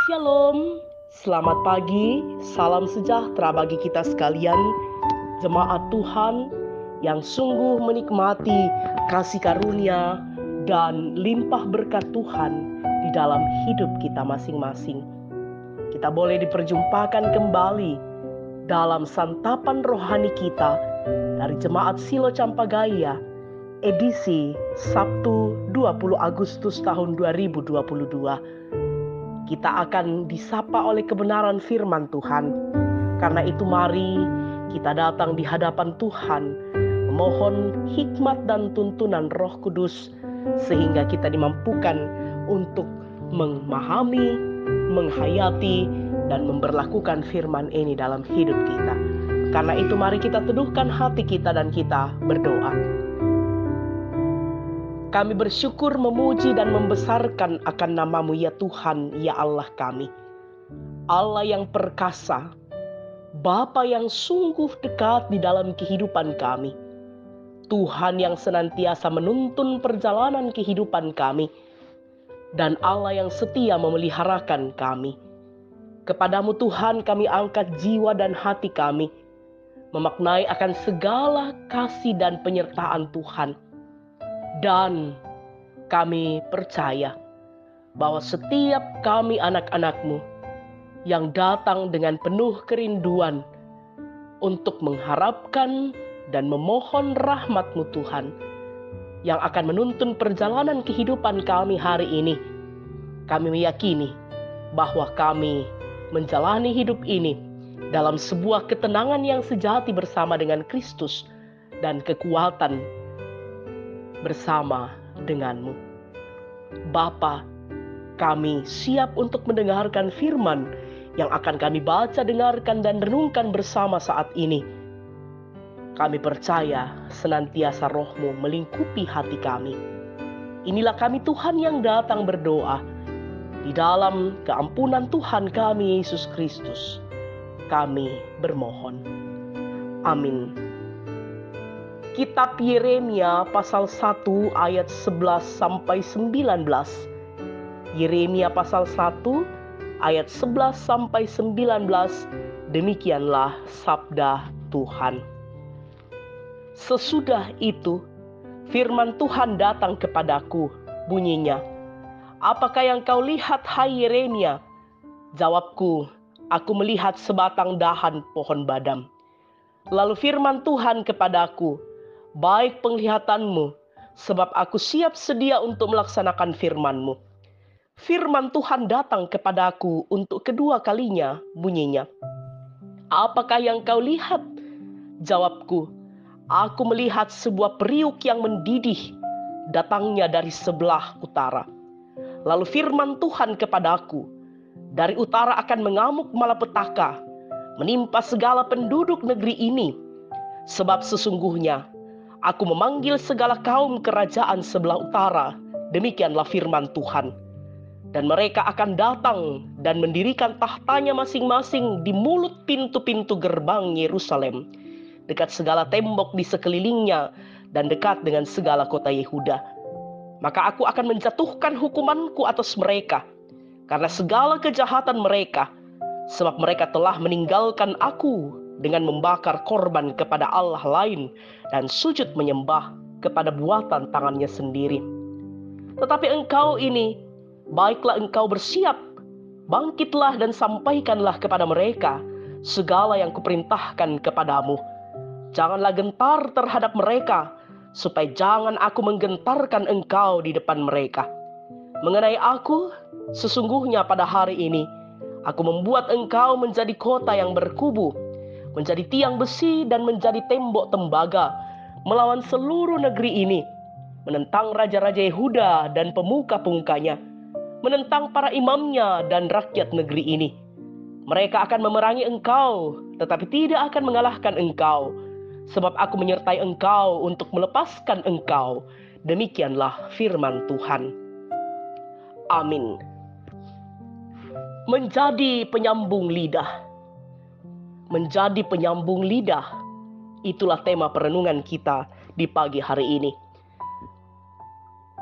Shalom, selamat pagi, salam sejahtera bagi kita sekalian, jemaat Tuhan yang sungguh menikmati kasih karunia dan limpah berkat Tuhan di dalam hidup kita masing-masing. Kita boleh diperjumpakan kembali dalam santapan rohani kita dari Jemaat Silo Campagaya, edisi Sabtu 20 Agustus tahun 2022. Kita akan disapa oleh kebenaran firman Tuhan. Karena itu mari kita datang di hadapan Tuhan, memohon hikmat dan tuntunan Roh Kudus, sehingga kita dimampukan untuk memahami, menghayati, dan memberlakukan firman ini dalam hidup kita. Karena itu mari kita teduhkan hati kita dan kita berdoa. Kami bersyukur, memuji, dan membesarkan akan nama-Mu ya Tuhan, ya Allah kami. Allah yang perkasa, Bapa yang sungguh dekat di dalam kehidupan kami. Tuhan yang senantiasa menuntun perjalanan kehidupan kami. Dan Allah yang setia memeliharakan kami. Kepadamu Tuhan kami angkat jiwa dan hati kami, memaknai akan segala kasih dan penyertaan Tuhan. Dan kami percaya bahwa setiap kami anak-anak-Mu yang datang dengan penuh kerinduan untuk mengharapkan dan memohon rahmat-Mu Tuhan, yang akan menuntun perjalanan kehidupan kami hari ini. Kami meyakini bahwa kami menjalani hidup ini dalam sebuah ketenangan yang sejati bersama dengan Kristus dan kekuatan bersama denganmu. Bapa, kami siap untuk mendengarkan firman yang akan kami baca, dengarkan, dan renungkan bersama saat ini. Kami percaya senantiasa Roh-Mu melingkupi hati kami. Inilah kami Tuhan yang datang berdoa. Di dalam keampunan Tuhan kami Yesus Kristus, kami bermohon. Amin. Kitab Yeremia pasal 1 ayat 11 sampai 19. Yeremia pasal 1 ayat 11 sampai 19. Demikianlah sabda Tuhan. Sesudah itu firman Tuhan datang kepadaku, bunyinya, "Apakah yang kau lihat, hai Yeremia?" Jawabku, "Aku melihat sebatang dahan pohon badam." Lalu firman Tuhan kepadaku, "Baik penglihatanmu, sebab aku siap sedia untuk melaksanakan firman-Mu." Firman Tuhan datang kepadaku untuk kedua kalinya, bunyinya, "Apakah yang kau lihat?" Jawabku, "Aku melihat sebuah periuk yang mendidih, datangnya dari sebelah utara." Lalu firman Tuhan kepadaku, "Dari utara akan mengamuk malapetaka, menimpa segala penduduk negeri ini, sebab sesungguhnya Aku memanggil segala kaum kerajaan sebelah utara," demikianlah firman Tuhan. "Dan mereka akan datang dan mendirikan tahtanya masing-masing di mulut pintu-pintu gerbang Yerusalem, dekat segala tembok di sekelilingnya dan dekat dengan segala kota Yehuda. Maka aku akan menjatuhkan hukumanku atas mereka, karena segala kejahatan mereka, sebab mereka telah meninggalkan aku dengan membakar korban kepada Allah lain dan sujud menyembah kepada buatan tangannya sendiri. Tetapi engkau ini, baiklah engkau bersiap, bangkitlah dan sampaikanlah kepada mereka segala yang kuperintahkan kepadamu. Janganlah gentar terhadap mereka, supaya jangan aku menggentarkan engkau di depan mereka. Mengenai aku, sesungguhnya pada hari ini, aku membuat engkau menjadi kota yang berkubu, menjadi tiang besi dan menjadi tembok tembaga, melawan seluruh negeri ini, menentang raja-raja Yehuda dan pemuka-pemukanya, menentang para imamnya dan rakyat negeri ini. Mereka akan memerangi engkau, tetapi tidak akan mengalahkan engkau, sebab aku menyertai engkau untuk melepaskan engkau." Demikianlah firman Tuhan. Amin. Menjadi penyambung lidah. Menjadi penyambung lidah, itulah tema perenungan kita di pagi hari ini.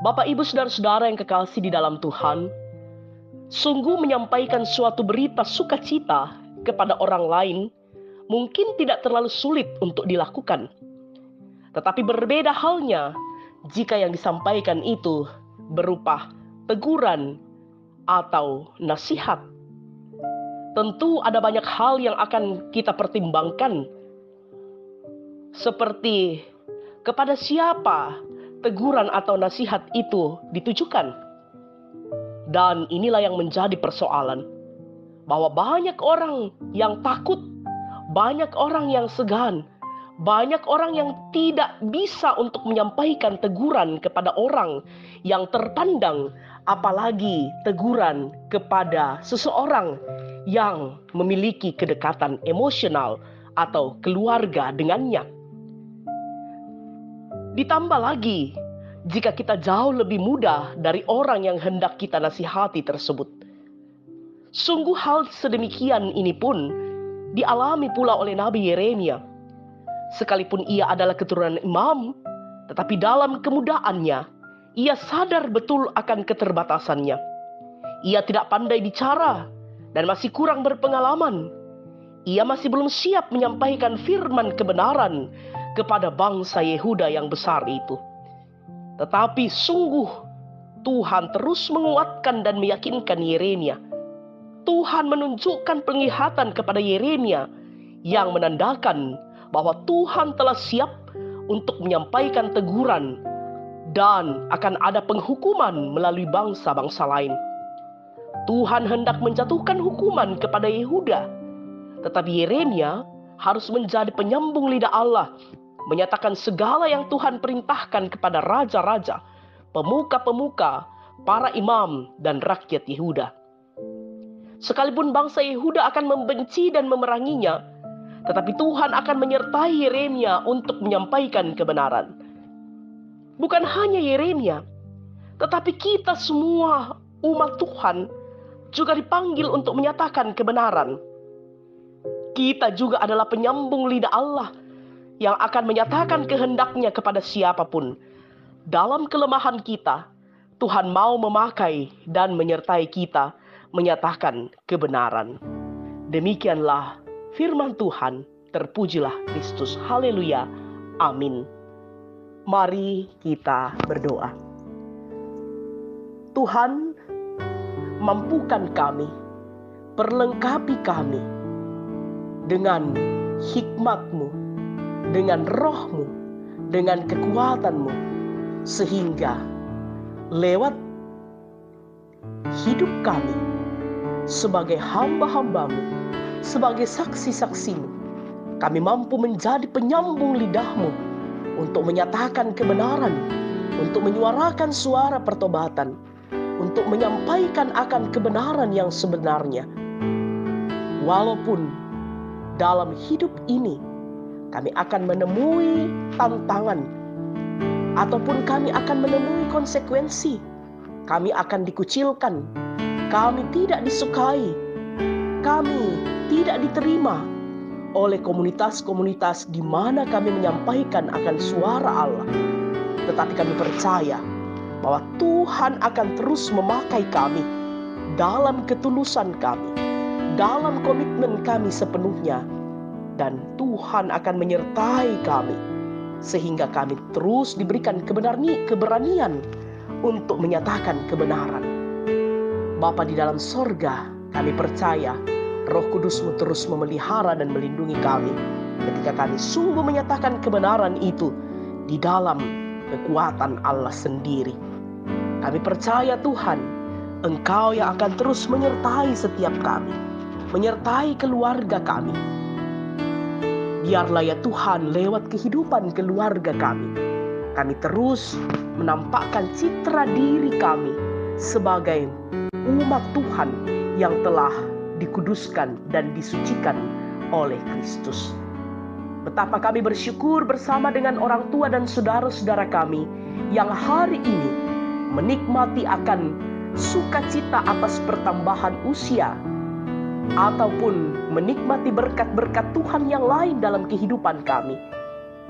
Bapak, Ibu, Saudara-saudara yang kekasih di dalam Tuhan, Sungguh menyampaikan suatu berita sukacita kepada orang lain mungkin tidak terlalu sulit untuk dilakukan. Tetapi berbeda halnya jika yang disampaikan itu berupa teguran atau nasihat. Tentu ada banyak hal yang akan kita pertimbangkan, seperti kepada siapa teguran atau nasihat itu ditujukan. Dan inilah yang menjadi persoalan, bahwa banyak orang yang takut, banyak orang yang segan, banyak orang yang tidak bisa untuk menyampaikan teguran kepada orang yang terpandang, apalagi teguran kepada seseorang yang memiliki kedekatan emosional atau keluarga dengannya. Ditambah lagi, jika kita jauh lebih muda dari orang yang hendak kita nasihati tersebut. Sungguh hal sedemikian ini pun dialami pula oleh Nabi Yeremia. Sekalipun ia adalah keturunan imam, tetapi dalam kemudaannya, ia sadar betul akan keterbatasannya. Ia tidak pandai bicara dan masih kurang berpengalaman. Ia masih belum siap menyampaikan firman kebenaran kepada bangsa Yehuda yang besar itu. Tetapi sungguh Tuhan terus menguatkan dan meyakinkan Yeremia. Tuhan menunjukkan penglihatan kepada Yeremia yang menandakan bahwa Tuhan telah siap untuk menyampaikan teguran dan akan ada penghukuman melalui bangsa-bangsa lain. Tuhan hendak menjatuhkan hukuman kepada Yehuda, tetapi Yeremia harus menjadi penyambung lidah Allah, menyatakan segala yang Tuhan perintahkan kepada raja-raja, pemuka-pemuka, para imam, dan rakyat Yehuda. Sekalipun bangsa Yehuda akan membenci dan memeranginya, tetapi Tuhan akan menyertai Yeremia untuk menyampaikan kebenaran. Bukan hanya Yeremia, tetapi kita semua umat Tuhan juga dipanggil untuk menyatakan kebenaran. Kita juga adalah penyambung lidah Allah yang akan menyatakan kehendaknya kepada siapapun. Dalam kelemahan kita, Tuhan mau memakai dan menyertai kita menyatakan kebenaran. Demikianlah firman Tuhan. Terpujilah Kristus. Haleluya. Amin. Mari kita berdoa. Tuhan, mampukan kami, perlengkapi kami dengan hikmat-Mu, dengan roh-Mu, dengan kekuatan-Mu, sehingga lewat hidup kami sebagai hamba-hamba-Mu, sebagai saksi-saksi-Mu, kami mampu menjadi penyambung lidah-Mu untuk menyatakan kebenaran, untuk menyuarakan suara pertobatan, untuk menyampaikan akan kebenaran yang sebenarnya. Walaupun dalam hidup ini kami akan menemui tantangan, ataupun kami akan menemui konsekuensi, kami akan dikucilkan, kami tidak disukai, kami tidak diterima oleh komunitas-komunitas di mana kami menyampaikan akan suara Allah. Tetapi kami percaya bahwa Tuhan akan terus memakai kami dalam ketulusan kami, dalam komitmen kami sepenuhnya, dan Tuhan akan menyertai kami sehingga kami terus diberikan keberanian untuk menyatakan kebenaran. Bapa di dalam sorga, kami percaya Roh Kudus-Mu terus memelihara dan melindungi kami ketika kami sungguh menyatakan kebenaran itu di dalam kekuatan Allah sendiri. Kami percaya Tuhan, Engkau yang akan terus menyertai setiap kami, menyertai keluarga kami. Biarlah ya Tuhan, lewat kehidupan keluarga kami terus menampakkan citra diri kami sebagai umat Tuhan yang telah dikuduskan dan disucikan oleh Kristus. Betapa kami bersyukur bersama dengan orang tua dan saudara-saudara kami yang hari ini menikmati akan sukacita atas pertambahan usia, ataupun menikmati berkat-berkat Tuhan yang lain dalam kehidupan kami.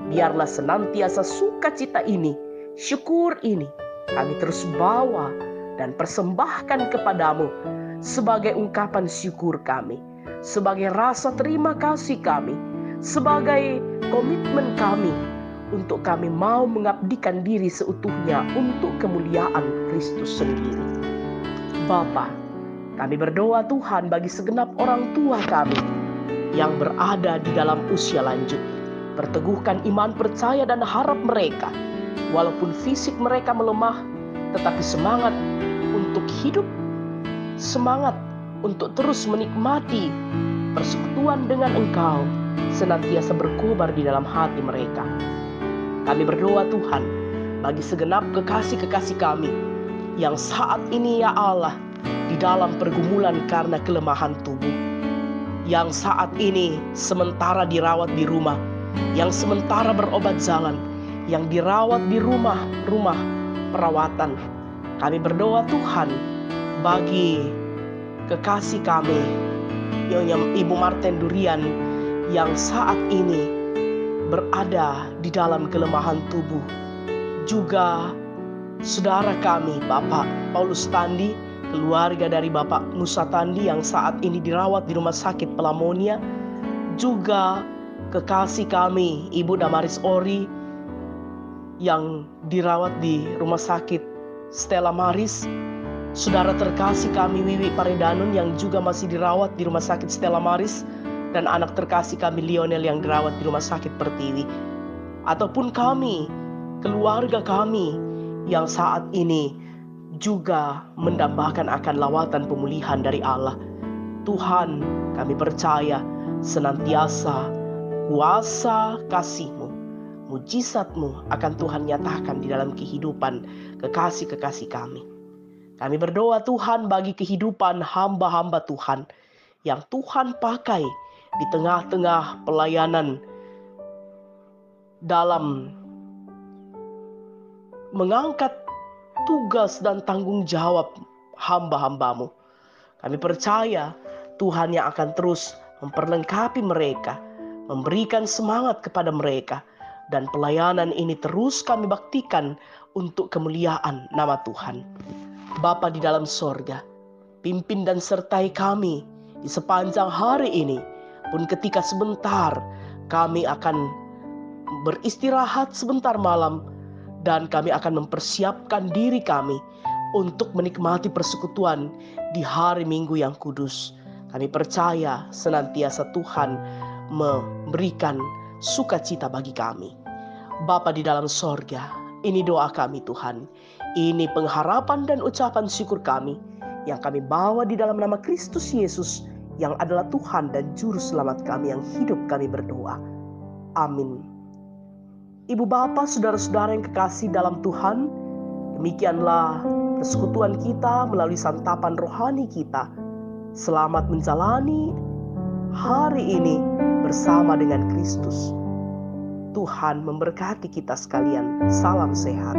Biarlah senantiasa sukacita ini, syukur ini, kami terus bawa dan persembahkan kepadamu sebagai ungkapan syukur kami, sebagai rasa terima kasih kami, sebagai komitmen kami untuk kami mau mengabdikan diri seutuhnya untuk kemuliaan Kristus sendiri. Bapa, kami berdoa Tuhan bagi segenap orang tua kami yang berada di dalam usia lanjut. Perteguhkan iman, percaya, dan harap mereka. Walaupun fisik mereka melemah, tetapi semangat untuk hidup, semangat untuk terus menikmati persekutuan dengan Engkau senantiasa berkobar di dalam hati mereka. Kami berdoa Tuhan bagi segenap kekasih-kekasih kami yang saat ini ya Allah di dalam pergumulan karena kelemahan tubuh, yang saat ini sementara dirawat di rumah, yang sementara berobat jalan, yang dirawat di rumah perawatan. Kami berdoa Tuhan bagi kekasih kami yang Ibu Marten Durian yang saat ini berada di dalam kelemahan tubuh. Juga saudara kami Bapak Paulus Tandi, keluarga dari Bapak Musa Tandi yang saat ini dirawat di Rumah Sakit Pelamonia. Juga kekasih kami Ibu Damaris Ori yang dirawat di Rumah Sakit Stella Maris. Saudara terkasih kami Wiwi Paredanun yang juga masih dirawat di Rumah Sakit Stella Maris, dan anak terkasih kami Lionel yang dirawat di Rumah Sakit Pertiwi. Ataupun kami, keluarga kami yang saat ini juga mendambakan akan lawatan pemulihan dari Allah. Tuhan, kami percaya senantiasa kuasa kasih-Mu, mujizat-Mu akan Tuhan nyatakan di dalam kehidupan kekasih-kekasih kami. Kami berdoa Tuhan bagi kehidupan hamba-hamba Tuhan yang Tuhan pakai di tengah-tengah pelayanan dalam mengangkat tugas dan tanggung jawab hamba-hamba-Mu. Kami percaya Tuhan yang akan terus memperlengkapi mereka, memberikan semangat kepada mereka, dan pelayanan ini terus kami baktikan untuk kemuliaan nama Tuhan. Bapa di dalam sorga, pimpin dan sertai kami di sepanjang hari ini, pun ketika sebentar kami akan beristirahat sebentar malam, dan kami akan mempersiapkan diri kami untuk menikmati persekutuan di hari Minggu yang kudus. Kami percaya senantiasa Tuhan memberikan sukacita bagi kami. Bapa di dalam sorga, ini doa kami Tuhan. Ini pengharapan dan ucapan syukur kami yang kami bawa di dalam nama Kristus Yesus yang adalah Tuhan dan Juru Selamat kami yang hidup. Kami berdoa. Amin. Ibu bapak, saudara-saudara yang kekasih dalam Tuhan, demikianlah persekutuan kita melalui santapan rohani kita. Selamat menjalani hari ini bersama dengan Kristus. Tuhan memberkati kita sekalian. Salam sehat.